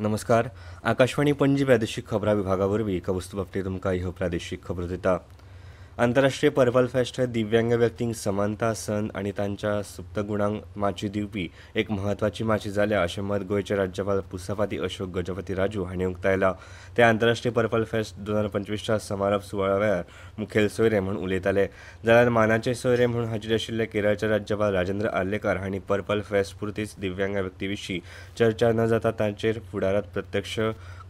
नमस्कार. आकाशवाणी पणजी प्रादेशीक खबरां विभागावरवीं कौस्तुभ आपटे तुमकां ह्यो प्रादेशीक खबरो दिता. आंतरराष्ट्रीय पर्पल फेस्ट हे दिव्यांग व्यक्तींक समानता सन आनी तांच्या सुप्त गुणांक माची दिवपी एक म्हत्वाची माची जाल्या अशें मत गोंयचे राज्यपाल पुसपाती अशोक गजपती राजू हांणी उक्तायलां. ते आंतरराष्ट्रीय पर्पल फेस्ट 2025च्या समारोप सुवाळ्या वेळार मुखेल सोयरे म्हूण उलयताले. जाल्यार मानाचे सोयरे म्हूण हाजीर आशिल्ले केरळचे राज्यपाल राजेंद्र आर्लेकर हांणी पर्पल फेस्ट पुरतीच दिव्यांग व्यक्ती विशीं चर्चा न जाता तांचेर फुडारात प्रत्यक्ष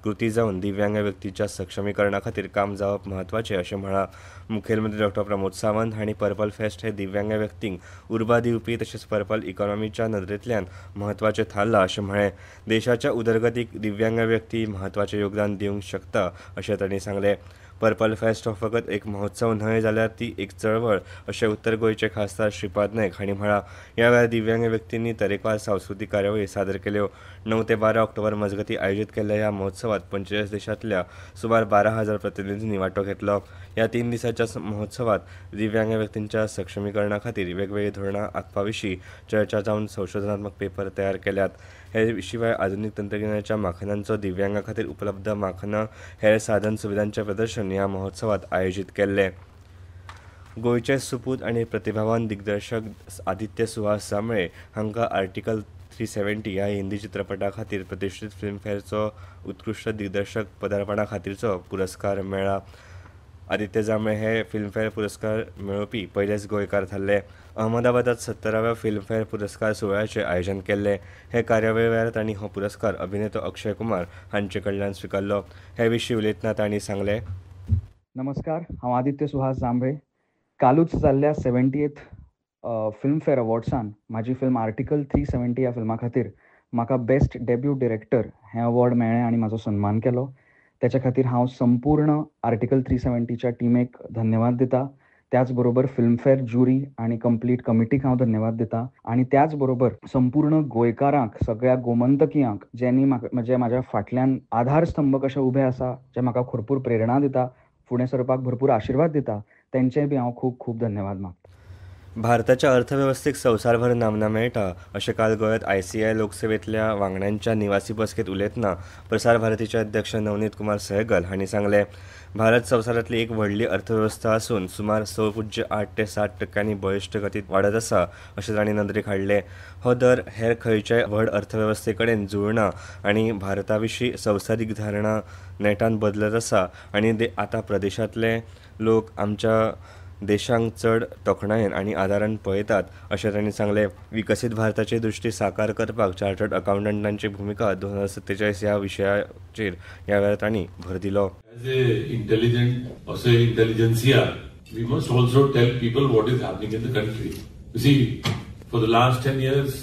कृती जावन दिव्यांग व्यक्तीच्या सक्षमीकरणा खातीर काम जावप म्हत्वाचें अशें म्हळां. मुखेलमंत्री डॉ. प्रमोद सावंत हांणी पर्पल फेस्ट हे दिव्यांग व्यक्तींक उर्बा दिवपी तशेंच पर्पल इकॉनॉमीच्या नदरेंतल्यान म्हत्वाचें थारलां अशें म्हळें. देशाच्या उदरगतीक दिव्यांग व्यक्ती म्हत्वाचें योगदान दिवंक शकता अशें तांणी सांगलें. पर्पल फेस्ट हो फकत एक महोत्सव न्हय जाल्यार ती एक चळवळ अशें उत्तर गोंयचे खासदार श्रीपाद नायक हांणी म्हळां. ह्या वेळार दिव्यांग व्यक्तींनी तरेकवार सांस्कृतीक कार्यावळी सादर केल्यो. 9 ते 12 ऑक्टोबर मजगतीं आयोजीत केल्ल्या ह्या महोत्सवात 45 देशांतल्या सुमार 12,000 प्रतिनिधींनी वांटो घेतलो. ह्या 3 दिसांच्या महोत्सवात दिव्यांग व्यक्तींच्या सक्षमीकरणा खातीर वेगवेगळी धोरणां आंखपा विशीं चर्चा जावन संशोधनात्मक पेपर तयार केल्यात. हे शिवाय आधुनीक तंत्रगिन्यानाच्या माखनांचो दिव्यांगां खातीर उपलब्ध माखनां हेर साधन सुविधांचें प्रदर्शन ह्या महोत्सवात आयोजीत केल्लें. गोंयचे सुपूत आनी प्रतिभावान दिग्दर्शक आदित्य सुहास जांबळे हांकां आर्टिकल 370 ह्या हिंदी चित्रपटा खातीर प्रतिश्ठीत फिल्मफेअरचो उत्कृश्ट दिग्दर्शक पदार्पणा खातीरचो पुरस्कार मेळ्ळा. आदित्य जांबळे हे फिल्मफेअर पुरस्कार मेळोवपी पयलेच गोंयकार थारले. अहमदाबादात 17व्या फिल्मफेअर पुरस्कार सुवाळ्याचें आयोजन केल्लें. हे कार्यावळी वेळार तांणी हो पुरस्कार अभिनेतो अक्षय कुमार हांचे कडल्यान स्विकारलो. हे विशीं उलयतना तांणी सांगलें, नमस्कार, हांव आदित्य सुहास जांबळे. कालूच जाल्ल्या 70th फिल्मफेअर अवॉर्ड्सान म्हाजी फिल्म आर्टिकल 370 ह्या फिल्मा खातीर म्हाका बेस्ट डेब्यू डिरेक्टर हें अवॉर्ड मेळ्ळें आनी म्हाजो सन्मान केलो. त्याच्या खातीर हांव संपूर्ण आर्टिकल 370च्या टिमेक धन्यवाद दिता. त्याच बरोबर फिल्मफेअर ज्युरी आनी कंप्लीट कमिटीक हांव धन्यवाद दिता. आनी त्याच बरोबर संपूर्ण गोंयकारांक, सगळ्या गोमंतकीयांक ज्यांनी म्हाज्या फाटल्यान आधारस्तंभ कशे उबे आसा, जे म्हाका भरपूर प्रेरणा दिता, फुडें सरपाक भरपूर आशिर्वाद दिता, तेंचेय बी हांव खूब खूब धन्यवाद मागता. भारताच्या अर्थवेवस्थेक संवसारभर नामना मेळटा अशें काल गोंयांत ICI लोकसेवेंतल्या वांगड्यांच्या निवासी बसकेंत उलयतना प्रसार भारतीचे अध्यक्ष नवनीत कुमार सहगल हांणी सांगलें. भारत संवसारांतली एक व्हडली अर्थवेवस्था आसून सुमार 6.8 ते 7% बळिश्ट गतीत वाडत आसा अशें तांणी नदरेक हाडलें. हो दर हेर खंयच्याय व्हड अर्थवेवस्थे कडेन जुळना आनी भारता विशीं संवसारीक धारणा नेटान बदलत आसा आनी आतां प्रदेशांतले लोक आमच्या देशांक चड तोखणायेन आनी आदारान पळयतात अशें तांणी सांगलें. विकसीत भारताची दृश्टी साकार करपाक चार्टर्ड अकावंटंटांची भुमिका 2047 ह्या विशयाचेर ह्या वेळार तांणी भर दिलो. As a intelligent, or say intelligentsia, we must also tell people what is happening in the country. You see, for the last 10 years,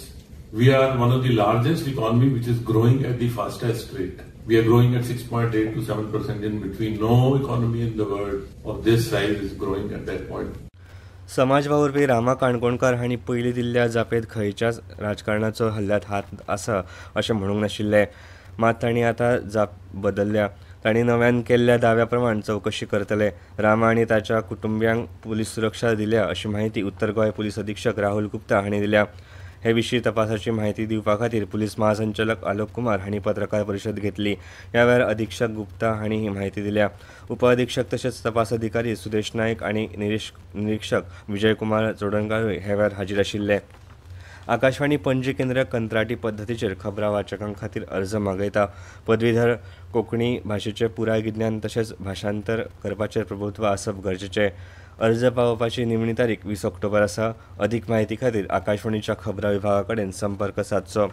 we are one of the largest economy which is growing at the fastest rate. We are growing at 6.8 to 7% in between. No economy in the world of this size is growing at that point. समाज वावुरपी रामा काणकोणकार हांणी पयलीं दिल्ल्या जापेत खंयच्याच राजकारणाचो हल्ल्यांत हात आसा अशें म्हणूंक नाशिल्लें. मात तांणी आतां जाप बदल्ल्या. तांणी नव्यान केल्ल्या दाव्या प्रमाण चवकशी करतले. रामा आनी ताच्या कुटुंबियांक पुलीस सुरक्षा दिल्या अशी माहिती उत्तर गोंय पुलीस अधीक्षक राहुल गुप्ता हांणी दिल्या. हे विशीं तपासाची म्हायती दिवपा खातीर पुलीस महासंचालक आलोक कुमार हांणी पत्रकार परिशद घेतली. ह्या वेळार अधीक्षक गुप्ता हांणी ही म्हायती दिल्या. उपअधीक्षक तशेंच तपास अधिकारी सुदेश नायक आनी निरीक्षक विजय कुमार चोडणकारूय हे वेळार हाजीर आशिल्ले. आकाशवाणी पणजी केंद्र कंत्राटी पद्दतीचेर खबरां वाचकां खातीर अर्ज मागयता. पदवीधर कोंकणी भाशेचें पुराय गिन्यान तशेंच भाशांतर करपाचेर प्रभुत्व आसप गरजेचें. अर्ज पावोवपाची निमणी तारीख 20 ऑक्टोबर आसा. अदीक म्हायती खातीर आकाशवाणीच्या खबरां विभागा कडेन संपर्क सादचो.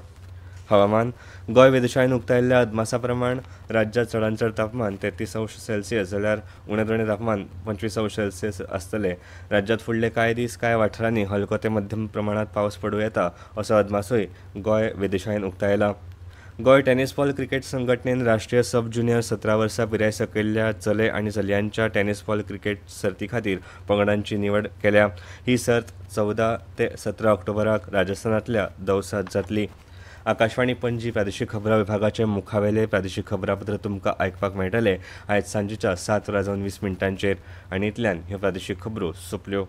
हवामान. गोंय वेधशाळेन उक्तायल्ल्या अदमासा प्रमाण राज्यांत चडांत चड तापमान 33°C जाल्यार उणें तापमान 25°C आसतलें. राज्यांत फुडले कांय दीस कांय वाठारांनी हलको ते मध्यम प्रमाणांत पावस पडूं येता असो अदमासूय गोंय वेधशाळेन उक्तायला. गोंय टेनिस बॉल क्रिकेट संघटनेन राष्ट्रीय सब ज्युनियर 17 वर्सां पिराय सकयल्ल्या चले आनी चलयांच्या टेनिस बॉल क्रिकेट सर्ती खातीर पंगडांची निवड केल्या. ही सर्त 14 ते 17 ऑक्टोबराक राजस्थानांतल्या दौसात जातली. आकाशवाणी पणजी प्रादेशीक खबरां विभागाचे मुखावेले प्रादेशीक खबरापत्र तुमकां आयकपाक मेळटले आयज सांजेच्या 7:20 आनी इतल्यान ह्यो प्रादेशीक खबरो सोंपल्यो.